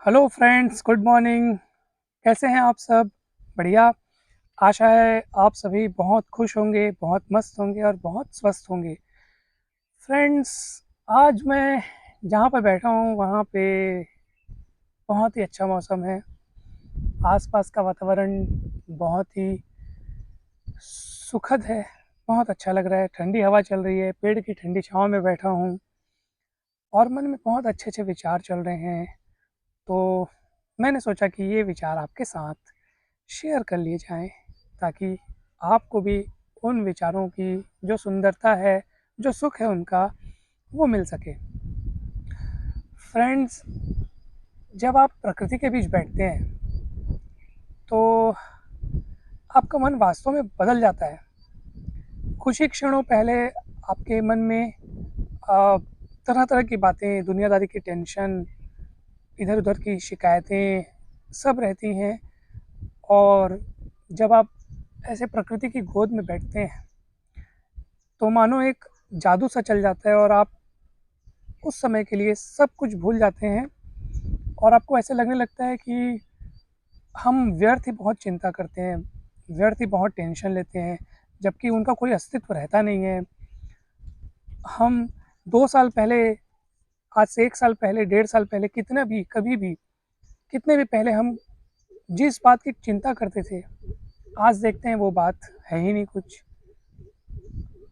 Hello friends, good morning. कैसे हैं आप सब? बढ़िया। आशा है आप सभी बहुत खुश होंगे, बहुत मस्त होंगे और बहुत स्वस्थ होंगे। फ्रेंड्स, आज मैं जहाँ पर बैठा हूँ वहाँ पे बहुत ही अच्छा मौसम है। आसपास का वातावरण बहुत ही सुखद है, बहुत अच्छा लग रहा है। ठंडी हवा चल रही है, पेड़ की ठंडी छाँव में बैठा हूँ और मन में बहुत अच्छे अच्छे विचार चल रहे हैं। तो मैंने सोचा कि ये विचार आपके साथ शेयर कर लिए जाएँ, ताकि आपको भी उन विचारों की जो सुंदरता है, जो सुख है उनका, वो मिल सके। फ्रेंड्स, जब आप प्रकृति के बीच बैठते हैं, तो आपका मन वास्तव में बदल जाता है। कुछ ही क्षणों पहले आपके मन में तरह-तरह की बातें, दुनियादारी की टेंशन, इधर-उधर की शिकायतें सब रहती हैं। और जब आप ऐसे प्रकृति की गोद में बैठते हैं, तो मानो एक जादू सा चल जाता है और आप उस समय के लिए सब कुछ भूल जाते हैं और आपको ऐसा लगने लगता है कि हम व्यर्थ ही बहुत चिंता करते हैं, व्यर्थ ही बहुत टेंशन लेते हैं, जबकि उनका कोई अस्तित्व रहता नहीं है। हम 2 साल पहले, आज से 1 साल पहले, डेढ़ साल पहले, कितना भी, कभी भी, कितने भी पहले हम जिस बात की चिंता करते थे, आज देखते हैं वो बात है ही नहीं कुछ।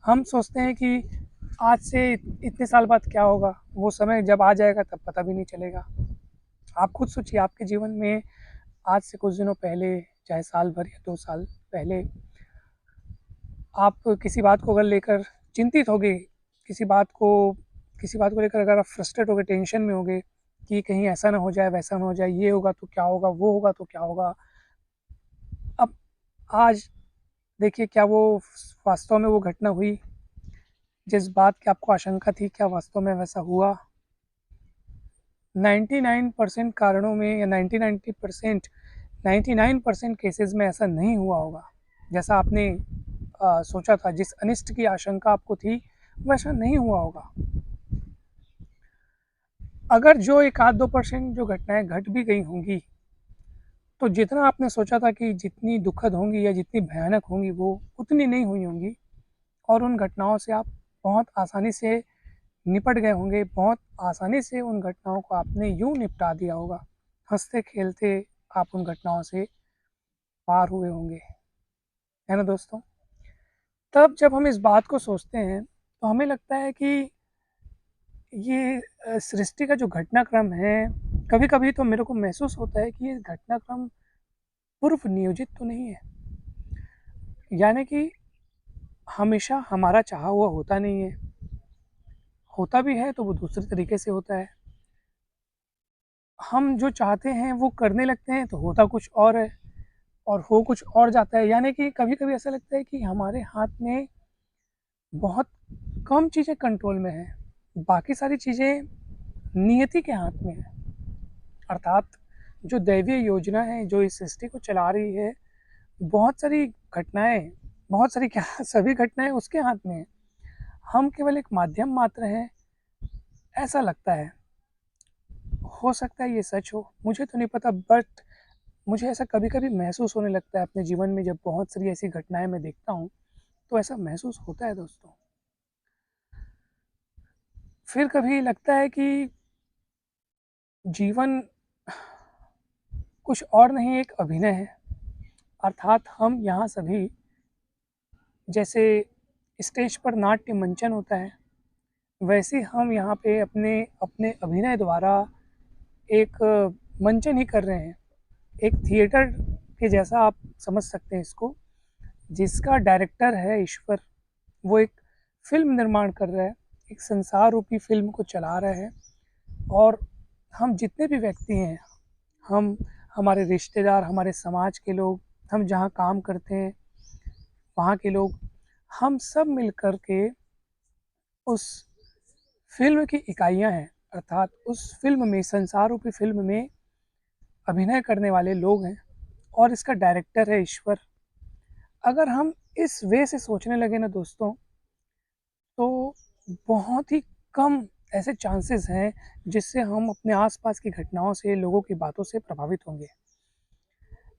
हम सोचते हैं कि आज से इतने साल बाद क्या होगा, वो समय जब आ जाएगा तब पता भी नहीं चलेगा। आप खुद सोचिए, आपके जीवन में आज से कुछ दिनों पहले, चाहे साल भर या 2 साल पहले, आप किसी बात को अगर लेकर चिंतित होंगे, किसी बात को किसी बात को लेकर अगर आप फ्रस्ट्रेट हो गए, टेंशन में होंगे कि कहीं ऐसा ना हो जाए, वैसा ना हो जाए, ये होगा तो क्या होगा, वो होगा तो क्या होगा। अब आज देखिए, क्या वो वास्तव में वो घटना हुई जिस बात की आपको आशंका थी, क्या वास्तव में वैसा हुआ? 99% कारणों में या 99% 99% केसेज़ में ऐसा नहीं हुआ होगा। जैसा आपने सोचा था, जिस अनिष्ट की आशंका आपको थी, वैसा नहीं हुआ होगा। अगर जो 1 आध 2% जो घटनाएँ घट भी गई होंगी, तो जितना आपने सोचा था कि जितनी दुखद होंगी या जितनी भयानक होंगी, वो उतनी नहीं हुई होंगी और उन घटनाओं से आप बहुत आसानी से निपट गए होंगे, बहुत आसानी से उन घटनाओं को आपने यूँ निपटा दिया होगा। हँसते-खेलते आप उन घटनाओं से पार हुए होंगे, है ना दोस्तों? तब जब हम इस बात को सोचते हैं, तो हमें लगता है कि ये सृष्टि का जो घटनाक्रम है, कभी-कभी तो मेरे को महसूस होता है कि ये घटनाक्रम पूर्व नियोजित तो नहीं है। यानी कि हमेशा हमारा चाहा हुआ होता नहीं है, होता भी है तो वो दूसरे तरीके से होता है। हम जो चाहते हैं वो करने लगते हैं तो होता कुछ और है और हो कुछ और जाता है। यानी कि कभी-कभी ऐसा लगता है कि हमारे हाथ में बहुत कम चीज़ें कंट्रोल में हैं, बाकी सारी चीज़ें नियति के हाथ में हैं। अर्थात जो दैवीय योजना है, जो इस सृष्टि को चला रही है, बहुत सारी घटनाएँ, बहुत सारी क्या सभी घटनाएँ उसके हाथ में हैं। हम केवल एक माध्यम मात्र हैं, ऐसा लगता है। हो सकता है ये सच हो, मुझे तो नहीं पता, बट मुझे ऐसा कभी-कभी महसूस होने लगता है अपने जीवन में, जब बहुत सारी ऐसी घटनाएँ मैं देखता हूँ, तो ऐसा महसूस होता है दोस्तों। फिर कभी लगता है कि जीवन कुछ और नहीं, एक अभिनय है। अर्थात हम यहाँ सभी, जैसे स्टेज पर नाट्य मंचन होता है, वैसे हम यहाँ पे अपने अपने अभिनय द्वारा एक मंचन ही कर रहे हैं। एक थिएटर के जैसा आप समझ सकते हैं इसको, जिसका डायरेक्टर है ईश्वर। वो एक फ़िल्म निर्माण कर रहा है, एक संसार रूपी फ़िल्म को चला रहा है और हम जितने भी व्यक्ति हैं, हम, हमारे रिश्तेदार, हमारे समाज के लोग, हम जहाँ काम करते हैं, वहाँ के लोग, हम सब मिल कर के उस फ़िल्म की इकाइयाँ हैं। अर्थात उस फ़िल्म में, संसार रूपी फ़िल्म में अभिनय करने वाले लोग हैं और इसका डायरेक्टर है ईश्वर। अगर हम इस वे से सोचने लगे ना दोस्तों, तो बहुत ही कम ऐसे चांसेस हैं जिससे हम अपने आसपास की घटनाओं से, लोगों की बातों से प्रभावित होंगे।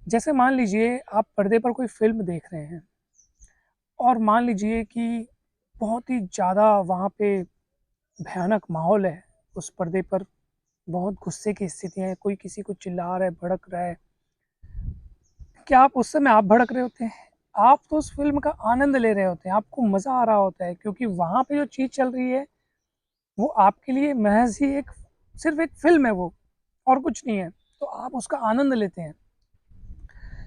जैसे मान लीजिए आप पर्दे पर कोई फ़िल्म देख रहे हैं और मान लीजिए कि बहुत ही ज़्यादा वहाँ पे भयानक माहौल है, उस पर्दे पर बहुत गुस्से की स्थितियाँ हैं, कोई किसी को चिल्ला रहा है, भड़क रहा है। क्या आप उस समय आप भड़क रहे होते हैं? आप तो उस फ़िल्म का आनंद ले रहे होते हैं, आपको मज़ा आ रहा होता है क्योंकि वहाँ पे जो चीज़ चल रही है, वो आपके लिए महज़ ही एक सिर्फ़ एक फ़िल्म है वो, और कुछ नहीं है। तो आप उसका आनंद लेते हैं।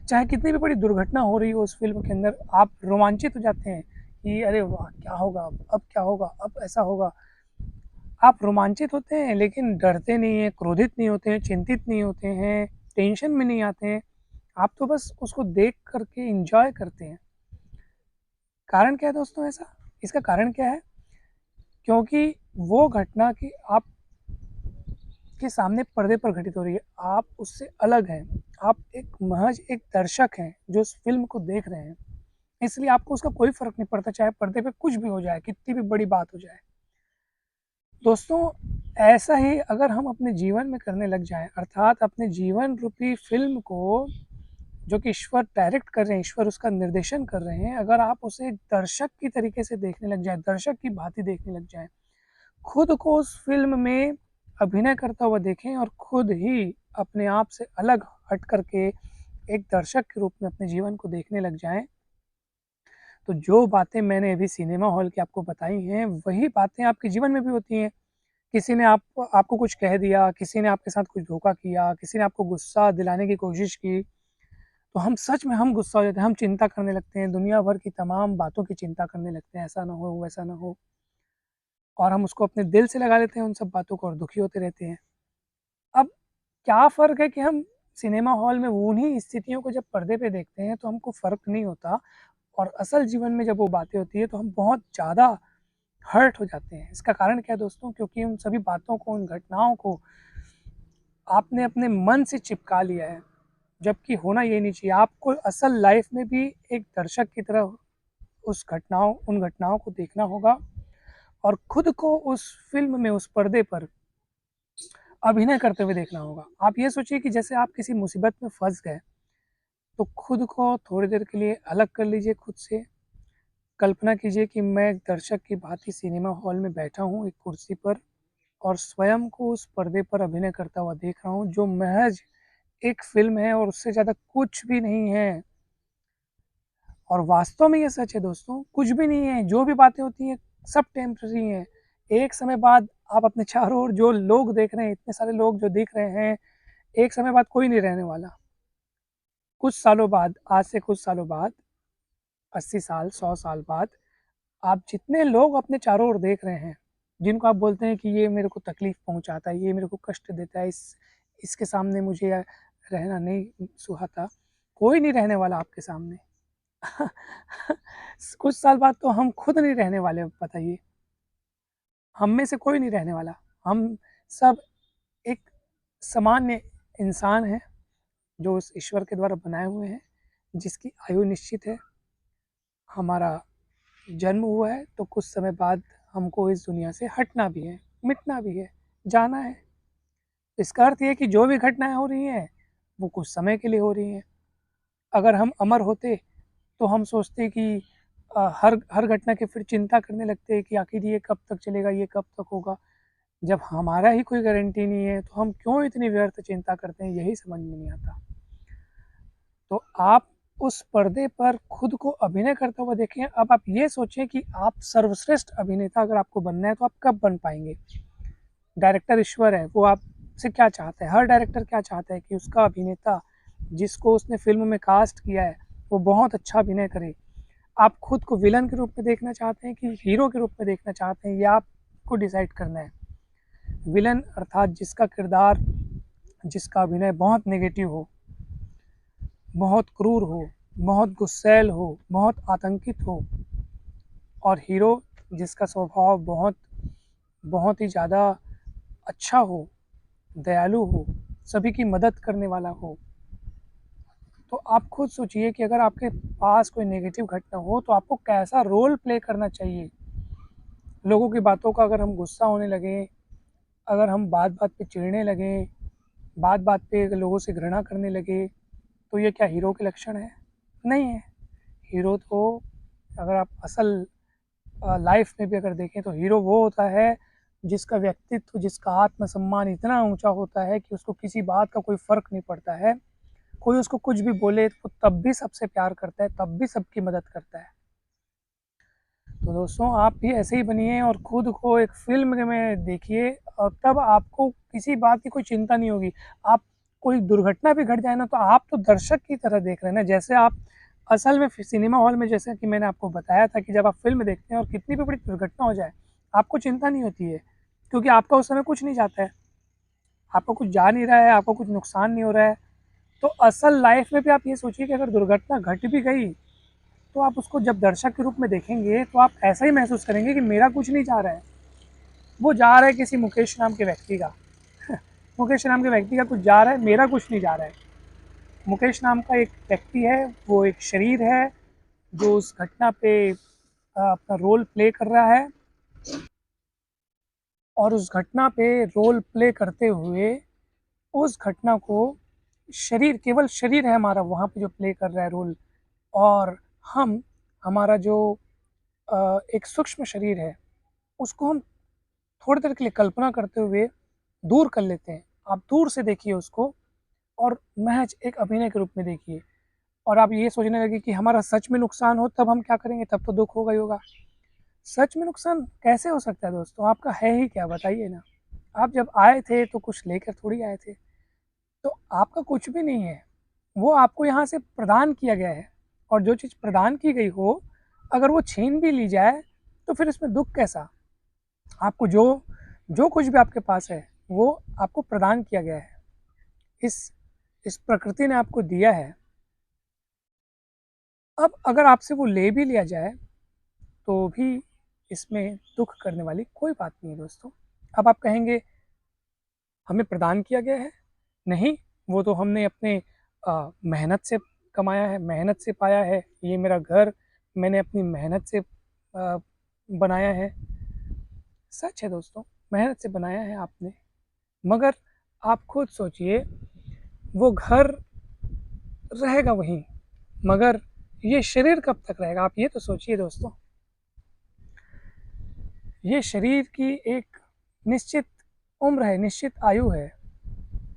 चाहे कितनी भी बड़ी दुर्घटना हो रही हो उस फ़िल्म के अंदर, आप रोमांचित हो जाते हैं कि अरे वाह! क्या होगा अब क्या होगा? अब ऐसा होगा। आप रोमांचित होते हैं लेकिन डरते नहीं हैं, क्रोधित नहीं होते हैं, चिंतित नहीं होते हैं, टेंशन में नहीं आते हैं। आप तो बस उसको देख कर के एन्जॉय करते हैं। कारण क्या है दोस्तों ऐसा? इसका कारण क्या है? क्योंकि वो घटना कि आप के सामने पर्दे पर घटित हो रही है, आप उससे अलग हैं। आप एक महज़ एक दर्शक हैं, जो उस फ़िल्म को देख रहे हैं। इसलिए आपको उसका कोई फ़र्क नहीं पड़ता, चाहे पर्दे पे कुछ भी हो जाए, कितनी भी बड़ी बात हो जाए। दोस्तों, ऐसा ही अगर हम अपने जीवन में करने लग जाएँ, अर्थात अपने जीवन रूपी फ़िल्म को जो कि ईश्वर डायरेक्ट कर रहे हैं, ईश्वर उसका निर्देशन कर रहे हैं, अगर आप उसे दर्शक की तरीके से देखने लग जाएँ, दर्शक की भाँति देखने लग जाएँ, खुद को उस फ़िल्म में अभिनय करता हुआ देखें और खुद ही अपने आप से अलग हट कर के एक दर्शक के रूप में अपने जीवन को देखने लग जाएँ, तो जो बातें मैंने अभी सिनेमा हॉल की आपको बताई हैं, वही बातें आपके जीवन में भी होती हैं। किसी ने आपको कुछ कह दिया, किसी ने आपके साथ कुछ धोखा किया, किसी ने आपको गुस्सा दिलाने की कोशिश की, तो हम सच में हम गुस्सा हो जाते हैं, हम चिंता करने लगते हैं, दुनिया भर की तमाम बातों की चिंता करने लगते हैं, ऐसा ना हो, वैसा ना हो, और हम उसको अपने दिल से लगा लेते हैं उन सब बातों को और दुखी होते रहते हैं। अब क्या फ़र्क है कि हम सिनेमा हॉल में उन्हीं स्थितियों को जब पर्दे पे देखते हैं, तो हमको फ़र्क नहीं होता, और असल जीवन में जब वो बातें होती हैं, तो हम बहुत ज़्यादा हर्ट हो जाते हैं। इसका कारण क्या है दोस्तों? क्योंकि उन सभी बातों को, उन घटनाओं को आपने अपने मन से चिपका लिया है, जबकि होना ये नहीं चाहिए। आपको असल लाइफ़ में भी एक दर्शक की तरह उन घटनाओं को देखना होगा और खुद को उस फ़िल्म में, उस पर्दे पर अभिनय करते हुए देखना होगा। आप ये सोचिए कि जैसे आप किसी मुसीबत में फँस गए, तो खुद को थोड़ी देर के लिए अलग कर लीजिए खुद से। कल्पना कीजिए कि मैं एक दर्शक की भाँति सिनेमा हॉल में बैठा हूँ एक कुर्सी पर और स्वयं को उस पर्दे पर अभिनय करता हुआ देख रहा हूँ, जो महज़ एक फ़िल्म है और उससे ज़्यादा कुछ भी नहीं है। और वास्तव में ये सच है दोस्तों, कुछ भी नहीं है, जो भी बातें होती हैं सब टेम्परेरी हैं। एक समय बाद आप अपने चारों ओर जो लोग देख रहे हैं, इतने सारे लोग जो दिख रहे हैं, एक समय बाद कोई नहीं रहने वाला। कुछ सालों बाद, आज से कुछ सालों बाद, 80 साल, 100 साल बाद, आप जितने लोग अपने चारों ओर देख रहे हैं, जिनको आप बोलते हैं कि ये मेरे को तकलीफ़ पहुँचाता है, ये मेरे को कष्ट देता है, इसके सामने मुझे रहना नहीं सुहाता, कोई नहीं रहने वाला आपके सामने। कुछ साल बाद तो हम खुद नहीं रहने वाले, बताइए। हम में से कोई नहीं रहने वाला। हम सब एक सामान्य इंसान हैं, जो उस ईश्वर के द्वारा बनाए हुए हैं, जिसकी आयु निश्चित है। हमारा जन्म हुआ है, तो कुछ समय बाद हमको इस दुनिया से हटना भी है, मिटना भी है, जाना है। इसका अर्थ ये है कि जो भी घटनाएँ हो रही हैं, वो कुछ समय के लिए हो रही हैं। अगर हम अमर होते, तो हम सोचते कि हर हर घटना की फिर चिंता करने लगते हैं कि आखिर ये कब तक चलेगा, ये कब तक होगा। जब हमारा ही कोई गारंटी नहीं है, तो हम क्यों इतनी व्यर्थ चिंता करते हैं, यही समझ में नहीं आता। तो आप उस पर्दे पर खुद को अभिनय करता हुआ देखें। अब आप ये सोचें कि आप सर्वश्रेष्ठ अभिनेता अगर आपको बनना है, तो आप कब बन पाएँगे? डायरेक्टर ईश्वर है, वो आपसे क्या चाहता है? हर डायरेक्टर क्या चाहता है कि उसका अभिनेता, जिसको उसने फ़िल्म में कास्ट किया है, वो बहुत अच्छा अभिनय करे। आप खुद को विलन के रूप में देखना चाहते हैं कि हीरो के रूप में देखना चाहते हैं, ये आपको डिसाइड करना है। विलन अर्थात जिसका किरदार, जिसका अभिनय बहुत नेगेटिव हो, बहुत क्रूर हो, बहुत गुस्सैल हो, बहुत आतंकित हो, और हीरो जिसका स्वभाव बहुत बहुत ही ज़्यादा अच्छा हो, दयालु हो, सभी की मदद करने वाला हो। तो आप खुद सोचिए कि अगर आपके पास कोई नेगेटिव घटना हो, तो आपको कैसा रोल प्ले करना चाहिए। लोगों की बातों का अगर हम गुस्सा होने लगें, अगर हम बात-बात पे चिढ़ने लगें, बात-बात पे लोगों से घृणा करने लगे, तो ये क्या हीरो के लक्षण हैं? नहीं है। हीरो तो अगर आप असल लाइफ में भी अगर देखें तो हीरो वो होता है जिसका व्यक्तित्व, जिसका आत्मसम्मान इतना ऊँचा होता है कि उसको किसी बात का कोई फ़र्क नहीं पड़ता है। कोई उसको कुछ भी बोले तो तब भी सबसे प्यार करता है, तब भी सबकी मदद करता है। तो दोस्तों आप भी ऐसे ही बनिए और खुद को एक फ़िल्म में देखिए और तब आपको किसी बात की कोई चिंता नहीं होगी। आप कोई दुर्घटना भी घट जाए ना तो आप तो दर्शक की तरह देख रहे हैं ना, जैसे आप असल में सिनेमा हॉल में जैसे कि मैंने आपको बताया था कि जब आप फ़िल्म देखते हैं और कितनी भी बड़ी दुर्घटना हो जाए, आपको चिंता नहीं होती है, क्योंकि आपका उस समय कुछ नहीं जाता है। आपको कुछ जा नहीं रहा है, आपको कुछ नुकसान नहीं हो रहा है। तो असल लाइफ़ में भी आप ये सोचिए कि अगर दुर्घटना घट भी गई तो आप उसको जब दर्शक के रूप में देखेंगे तो आप ऐसा ही महसूस करेंगे कि मेरा कुछ नहीं जा रहा है, वो जा रहा है किसी मुकेश नाम के व्यक्ति का। मुकेश नाम के व्यक्ति का कुछ जा रहा है, मेरा कुछ नहीं जा रहा है। मुकेश नाम का एक व्यक्ति है, वो एक शरीर है जो उस घटना पे अपना रोल प्ले कर रहा है और उस घटना पे रोल प्ले करते हुए उस घटना को शरीर, केवल शरीर है हमारा वहाँ पे जो प्ले कर रहा है रोल, और हम, हमारा जो एक सूक्ष्म शरीर है, उसको हम थोड़ी देर के लिए कल्पना करते हुए दूर कर लेते हैं। आप दूर से देखिए उसको और महज एक अभिनय के रूप में देखिए और आप ये सोचने लगे कि हमारा सच में नुकसान हो तब हम क्या करेंगे? तब तो दुःख होगा ही होगा। सच में नुकसान कैसे हो सकता है दोस्तों? आपका है ही क्या बताइए ना? आप जब आए थे तो कुछ लेकर थोड़ी आए थे। तो आपका कुछ भी नहीं है। वो आपको यहाँ से प्रदान किया गया है और जो चीज़ प्रदान की गई हो, अगर वो छीन भी ली जाए तो फिर इसमें दुःख कैसा? आपको जो जो कुछ भी आपके पास है, वो आपको प्रदान किया गया है। इस इस प्रकृति ने आपको दिया है। अब अगर आपसे वो ले भी लिया जाए, तो भी इसमें दुःख करने वाली कोई बात नहीं है दोस्तों। अब आप कहेंगे, हमें प्रदान किया गया है? नहीं, वो तो हमने अपने मेहनत से कमाया है, मेहनत से पाया है। ये मेरा घर मैंने अपनी मेहनत से बनाया है। सच है दोस्तों, मेहनत से बनाया है आपने। मगर आप खुद सोचिए, वो घर रहेगा वहीं, मगर ये शरीर कब तक रहेगा? आप ये तो सोचिए दोस्तों। ये शरीर की एक निश्चित उम्र है, निश्चित आयु है,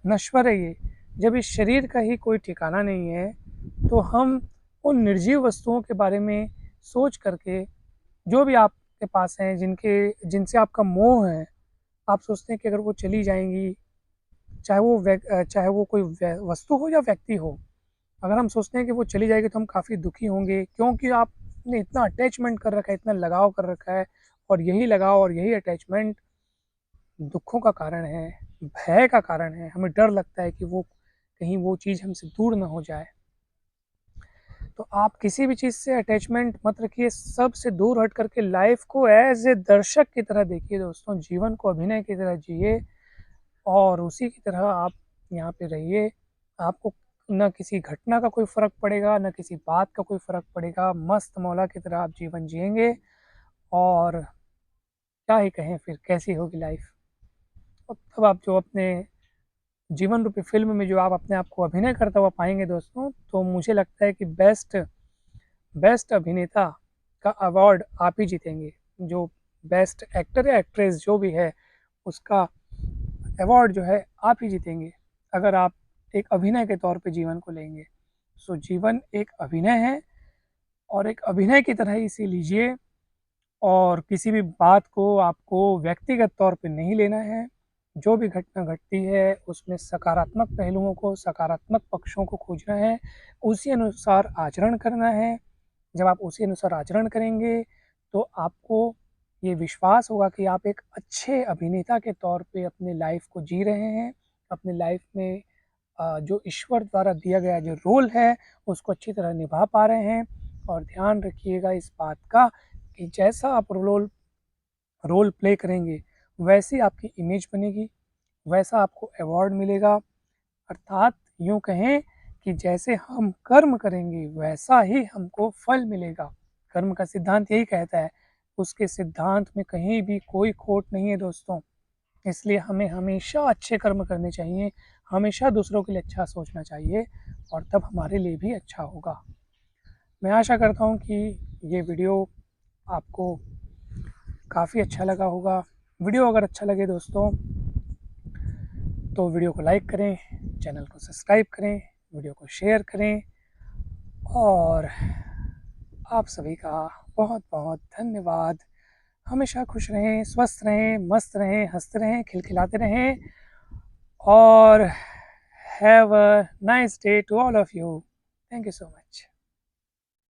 नश्वर है ये। जब इस शरीर का ही कोई ठिकाना नहीं है, तो हम उन निर्जीव वस्तुओं के बारे में सोच करके, जो भी आपके पास हैं, जिनसे आपका मोह है, आप सोचते हैं कि अगर वो चली जाएँगी, चाहे वो कोई वस्तु हो या व्यक्ति हो, अगर हम सोचते हैं कि वो चली जाएगी तो हम काफ़ी दुखी होंगे, क्योंकि आपने इतना अटैचमेंट कर रखा है, इतना लगाव कर रखा है और यही लगाव और यही अटैचमेंट दुखों का कारण है, भय का कारण है। हमें डर लगता है कि वो कहीं वो चीज़ हमसे दूर ना हो जाए। तो आप किसी भी चीज़ से अटैचमेंट मत रखिए, सब से दूर हट करके लाइफ़ को एज़ ए दर्शक की तरह देखिए दोस्तों, जीवन को अभिनय की तरह जिए और उसी की तरह आप यहाँ पे रहिए। आपको ना किसी घटना का कोई फ़र्क पड़ेगा, ना किसी बात का कोई फ़र्क पड़ेगा। मस्त मौला की तरह आप जीवन जिएँगे और क्या ही कहें, फिर कैसी होगी लाइफ़। और तब आप जो अपने जीवन रूपी फ़िल्म में जो आप अपने आप को अभिनय करता हुआ पाएँगे दोस्तों, तो मुझे लगता है कि बेस्ट बेस्ट अभिनेता का अवार्ड आप ही जीतेंगे। जो बेस्ट एक्टर या एक्ट्रेस जो भी है, उसका अवार्ड जो है आप ही जीतेंगे, अगर आप एक अभिनय के तौर पे जीवन को लेंगे। सो जीवन एक अभिनय है और एक अभिनय की तरह ही इसे लीजिए और किसी भी बात को आपको व्यक्तिगत तौर पे नहीं लेना है। जो भी घटना घटती है, उसमें सकारात्मक पहलुओं को, सकारात्मक पक्षों को खोजना है, उसी अनुसार आचरण करना है। जब आप उसी अनुसार आचरण करेंगे, तो आपको ये विश्वास होगा कि आप एक अच्छे अभिनेता के तौर पे अपनी लाइफ़ को जी रहे हैं। अपनी लाइफ़ में जो ईश्वर द्वारा दिया गया जो रोल है, उसको अच्छी तरह निभा पा रहे हैं और ध्यान रखिएगा इस बात का कि जैसा आप रोल रोल प्ले करेंगे, वैसी आपकी इमेज बनेगी, वैसा आपको अवार्ड मिलेगा। अर्थात यूँ कहें कि जैसे हम कर्म करेंगे, वैसा ही हमको फल मिलेगा। कर्म का सिद्धांत यही कहता है, उसके सिद्धांत में कहीं भी कोई खोट नहीं है दोस्तों। इसलिए हमें हमेशा अच्छे कर्म करने चाहिए, हमेशा दूसरों के लिए अच्छा सोचना चाहिए और तब हमारे लिए भी अच्छा होगा। मैं आशा करता हूँ कि ये वीडियो आपको काफ़ी अच्छा लगा होगा। वीडियो अगर अच्छा लगे दोस्तों तो वीडियो को लाइक करें, चैनल को सब्सक्राइब करें, वीडियो को शेयर करें और आप सभी का बहुत बहुत धन्यवाद। हमेशा खुश रहें, स्वस्थ रहें, मस्त रहें, हंसते रहें, खिलखिलाते रहें और have a nice day to all of you. Thank you so much.